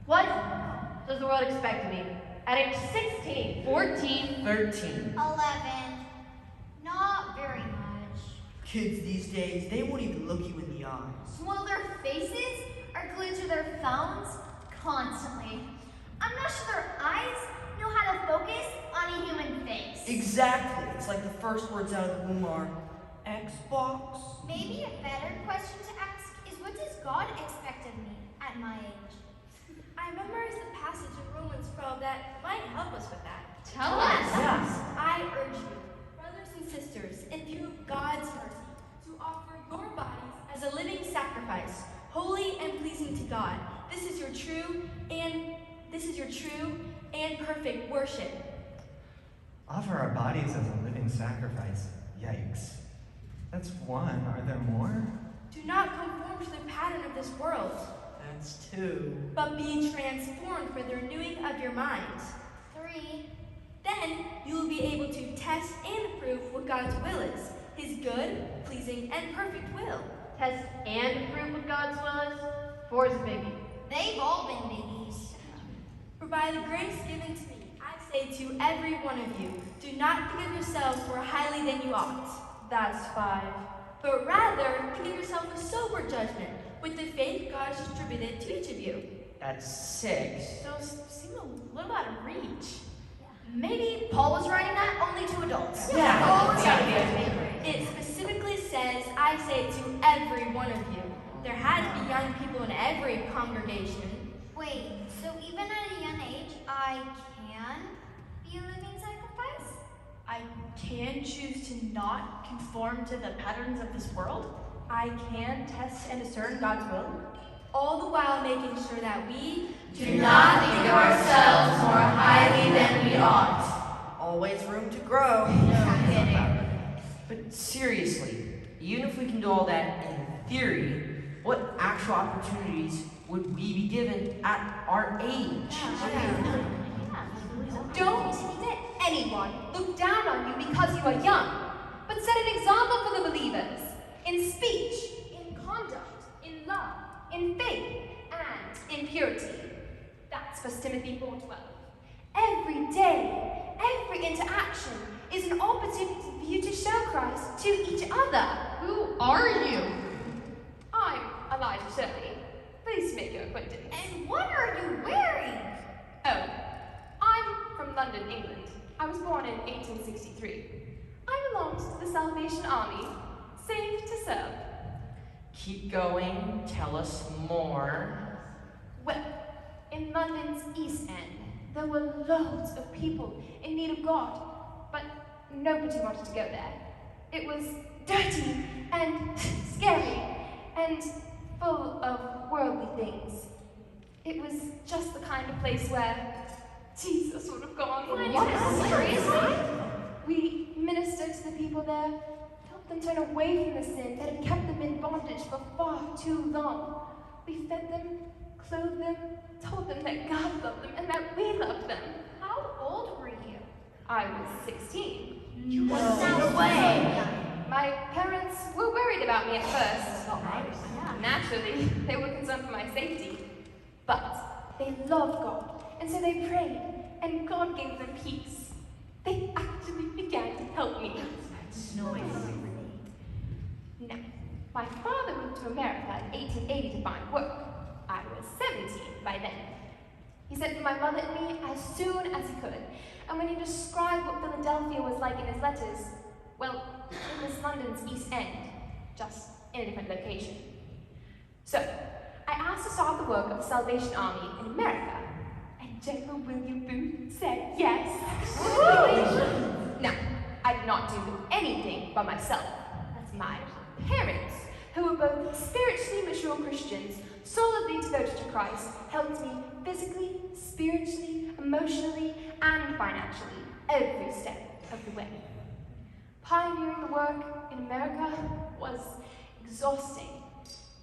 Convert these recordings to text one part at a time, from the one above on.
What does the world expect of me? At age 16, 14, 13. 11. Not very much. Kids these days, they won't even look you in the eyes. While their faces are glued to their phones constantly. I'm not sure their eyes know how to focus on a human face. Exactly. It's like the first words out of the womb are Xbox. Maybe a better question to ask is, what does God expect of me at my age? I memorized the passage in Romans 12 that might help us with that. tell us. Yes. I urge you, brothers and sisters, in view of God's mercy, to offer your bodies as a living sacrifice, holy and pleasing to God. This is your true and perfect worship. Offer our bodies as a living sacrifice. Yikes. That's one. Are there more? Do not conform to the pattern of this world, That's 2. but be transformed by the renewing of your minds. 3. Then you will be able to test and approve what God's will is, his good, pleasing, and perfect will. Test and prove what God's will is? 4 is a biggie. They've all been biggies. For by the grace given to me, I say to every one of you, do not think of yourselves more highly than you ought. That's 5. But rather, think of yourself with sober judgment, with the faith God has distributed to each of you. That's 6. Those seem a little out of reach. Maybe Paul was writing that only to adults. It specifically says, I say to every one of you. There had to be young people in every congregation. Wait, so even at a young age, I can be a living sacrifice? I can choose to not conform to the patterns of this world. I can test and discern God's will. All the while making sure that we Do not think of ourselves more highly than we ought. Always room to grow. No kidding. But seriously, even if we can do all that in theory, what actual opportunities would we be given at our age? Don't let anyone look down on you because you are young, but set an example for the believers in speech, in conduct, in love, in faith, and in purity. That's 1 Timothy 4:12. Every day, every interaction is an opportunity for you to show Christ to each other. Who are you? I'm Eliza Shirley. Pleased to make your acquaintance. And what are you wearing? Oh, I'm from London, England. I was born in 1863. I belonged to the Salvation Army, saved to serve. Keep going. Tell us more. Well, in London's East End, there were loads of people in need of God, but nobody wanted to go there. It was dirty and scary and full of worldly things. It was just the kind of place where Jesus would have gone. Seriously? We ministered to the people there, helped them turn away from the sin that had kept them in bondage for far too long. We fed them, clothed them, told them that God loved them and that we loved them. How old were you? I was 16. No way. My parents were worried about me at first. Naturally, they were concerned for my safety. But they loved God, and so they prayed, and God gave them peace. They actually began to help me. Now, my father moved to America in 1880 to find work. I was 17 by then. He sent for my mother and me as soon as he could, and when he described what Philadelphia was like in his letters, well, it was London's East End, just in a different location. So, I asked to start the work of the Salvation Army in America, and General William Booth said yes. Now, I did not do anything by myself. That's my parents, who were both spiritually mature Christians, solidly devoted to Christ, helped me physically, spiritually, emotionally, and financially, every step of the way. Pioneering the work in America was exhausting,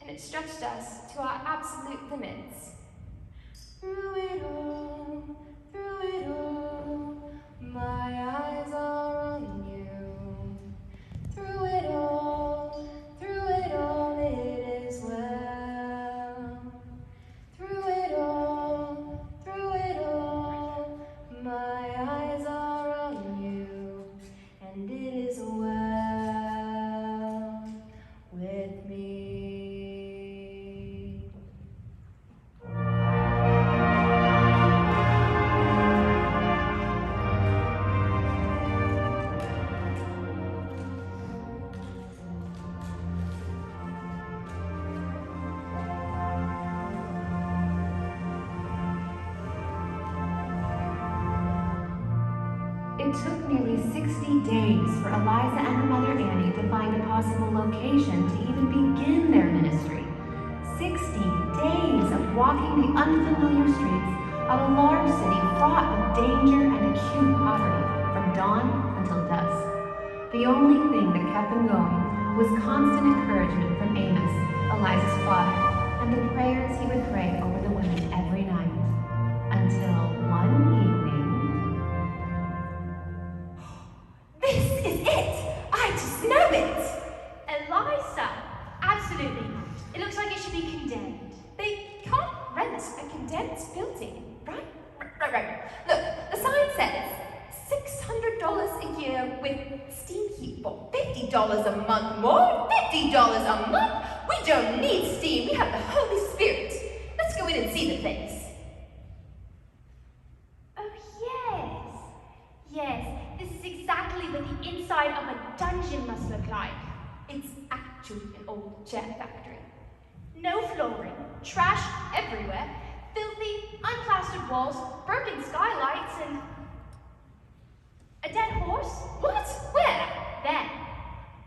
and it stretched us to our absolute limits. Through it all, my eyes are on you. Through it all, it is well. It took nearly 60 days for Eliza and her mother Annie to find a possible location to even begin their ministry. 60 days of walking the unfamiliar streets of a large city fraught with danger and acute poverty from dawn until dusk. The only thing that kept them going was constant encouragement from Amos, Eliza's father, and the prayers he would pray over the women every night. Until one evening... This is it! I just know it! Eliza! Absolutely not. It looks like it should be condemned. They can't rent a condemned building, right? Right. Look, the sign says $600 a year with steam heat for $50 a month more. $50 a month? We don't need steam. We have the Holy Spirit. Let's go in and see the place. Oh, yes. Yes, this is exactly what the inside of a dungeon must look like. It's actually an old chair factory. No flooring, trash everywhere, filthy, unplastered walls, broken skylights, and a dead horse? What? Where? There.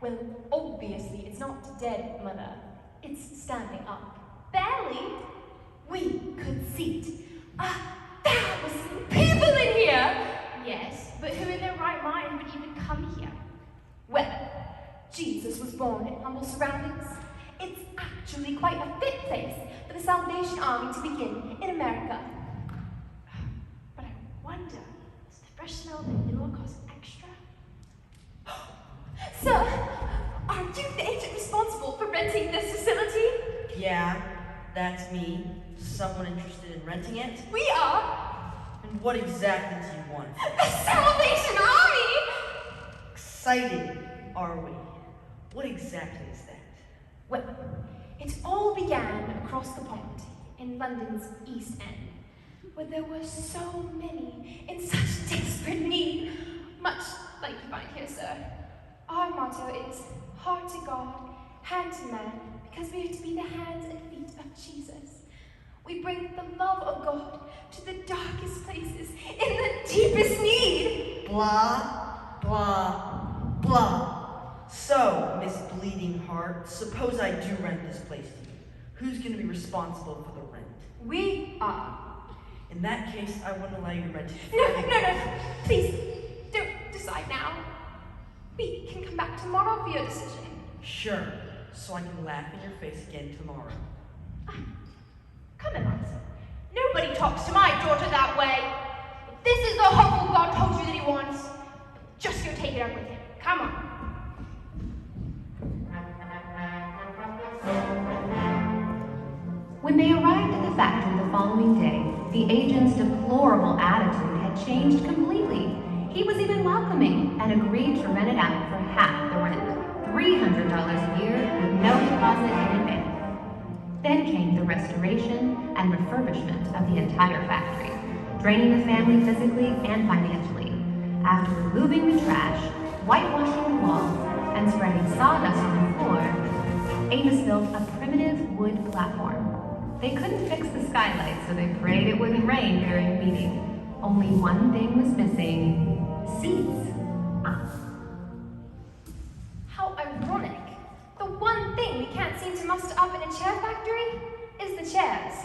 Well, obviously it's not dead, Mother. It's standing up. Barely. We could see it. 1,000 people in here! Yes, but who in their right mind would even come here? Well, Jesus was born in humble surroundings. It's actually quite a fit place for the Salvation Army to begin in America. But I wonder, does the fresh smell of manure cost extra? Sir, are you the agent responsible for renting this facility? Yeah, that's me. Someone interested in renting it? We are And what exactly do you want? the Salvation Army! Excited, are we? What exactly is that? Well, it all began across the pond in London's East End, where there were so many in such desperate need, much like you find here, sir. Our motto is heart to God, hand to man, because we are to be the hands and feet of Jesus. We bring the love of God to the darkest places in the deepest need. Blah, blah, blah. So, Miss Bleeding Heart, suppose I do rent this place to you. Who's going to be responsible for the rent? We are. In that case, I wouldn't allow you to rent it. No. Please, don't decide now. We can come back tomorrow for your decision. Sure, so I can laugh in your face again tomorrow. Come, Eliza. Nobody talks to my daughter that way. If this is the hopeful God told you that he wants, just go take it up with him. Come on. When they arrived at the factory the following day, the agent's deplorable attitude had changed completely. He was even welcoming and agreed to rent it out for half the rent, $300 a year with no deposit in advance. Then came the restoration and refurbishment of the entire factory, draining the family physically and financially. After removing the trash, whitewashing the walls, and spreading sawdust on the floor, Amos built a primitive wood platform. They couldn't fix the skylights, so they prayed it wouldn't rain during the meeting. Only one thing was missing: seats. How ironic. The one thing we can't seem to muster up in a chair factory is the chairs.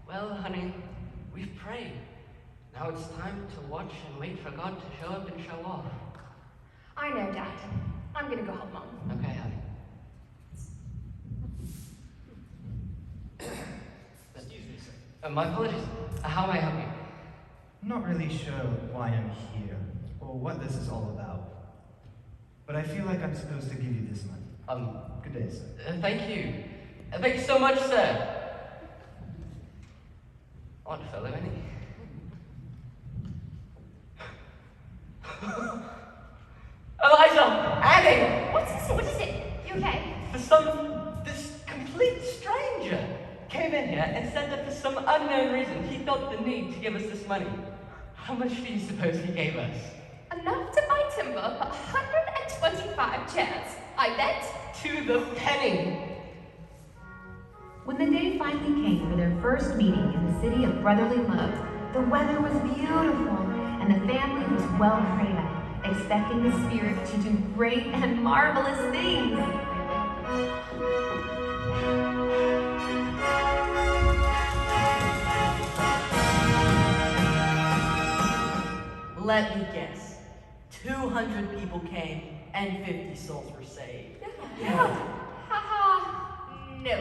Well, honey, we've prayed. Now it's time to watch and wait for God to show up and show off. I know, Dad. I'm gonna go help Mom. Okay, honey. Excuse me, sir. My apologies. How may I help you? I'm not really sure why I'm here, or what this is all about. But I feel like I'm supposed to give you this money. Good day, sir. Thank you. Thank you so much, sir. Odd fellow, isn't he? Eliza! Annie! What is it? You okay? This complete stranger came in here and said that for some unknown reason he felt the need to give us this money. How much do you suppose he gave us? Enough to buy timber for 125 chairs. I bet. To the penny. When the day finally came for their first meeting in the city of brotherly love, the weather was beautiful, and the family was well prayed up, expecting the spirit to do great and marvelous things. Let me guess. 200 people came and 50 souls were saved. Haha, no.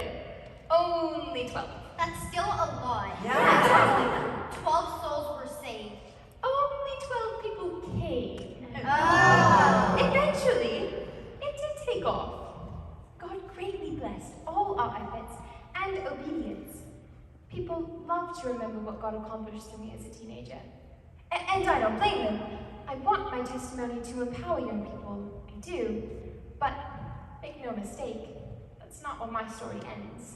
Only 12. That's still a lot. Yeah. 12 souls were saved. Only 12 people came. Oh. Eventually, it did take off. God greatly blessed all our efforts and obedience. People love to remember what God accomplished through me as a teenager. And I don't blame them. I want my testimony to empower young people. I do. But make no mistake, that's not where my story ends.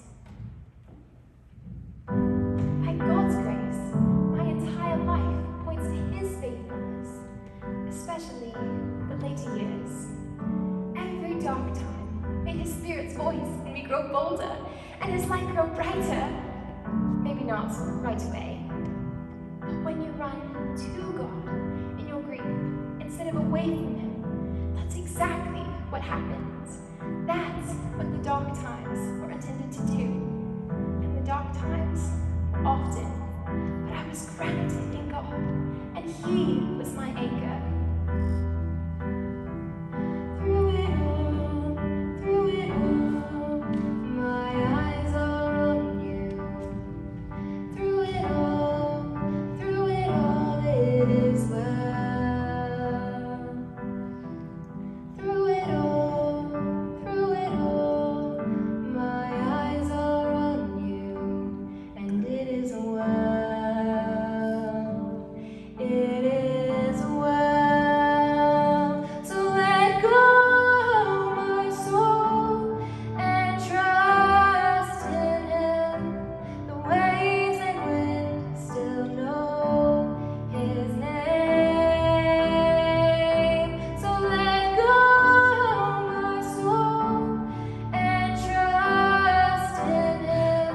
By God's grace, my entire life points to His faithfulness, especially the later years. Every dark time made His Spirit's voice in me grow bolder and His light grow brighter. Maybe not right away, but when you run to God in your grief instead of away from Him, that's exactly what happens. That's what the dark times were intended to do. And the dark times were often, but I was grounded in God, and He was my anchor. Through it all, my eyes are on You. Through it all, it is well. Through it all, my eyes are on You, and it is well. It is well. So let go, my soul, and trust in Him. The waves and wind still know His name. So let go, my soul, and trust in Him.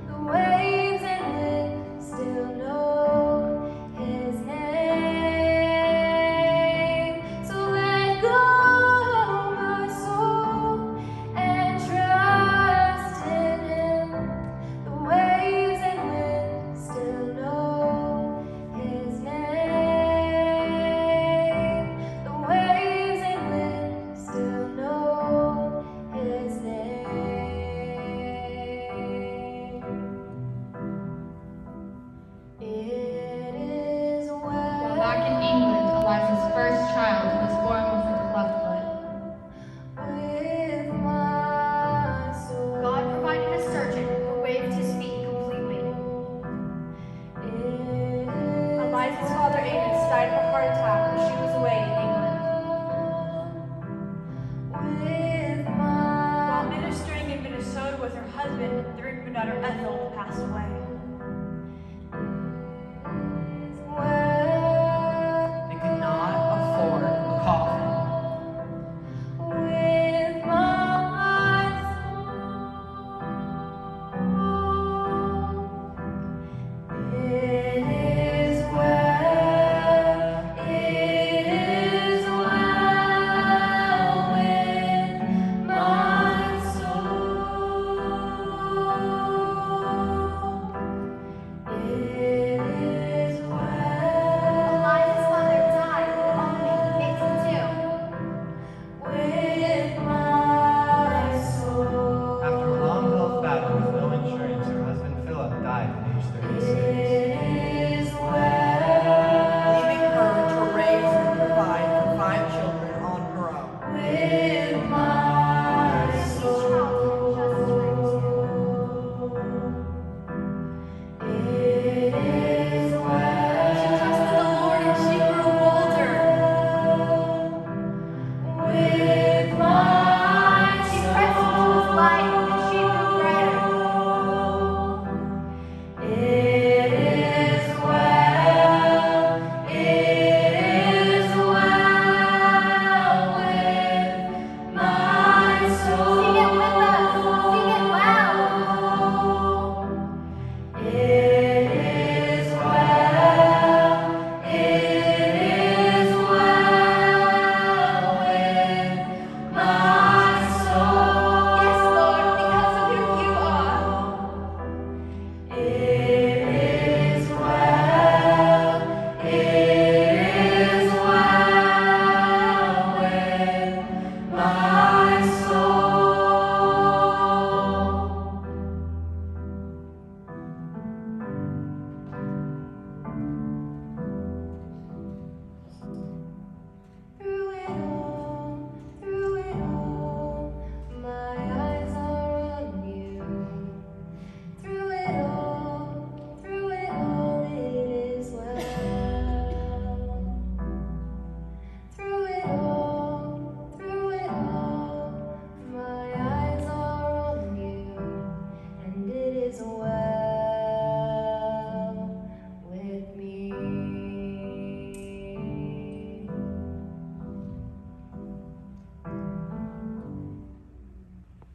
The waves and wind still know His name. So let go, my soul, and trust in Him. The waves and wind still know His name. The waves and wind still know His name. It is well. While back in England, Eliza's first child was born with a club foot. With my soul. God provided a surgeon who waived his fee completely. Eliza's father Amos died of a heart attack when she was away in England. While ministering in Minnesota with her husband, the Rickman daughter Ethel passed away.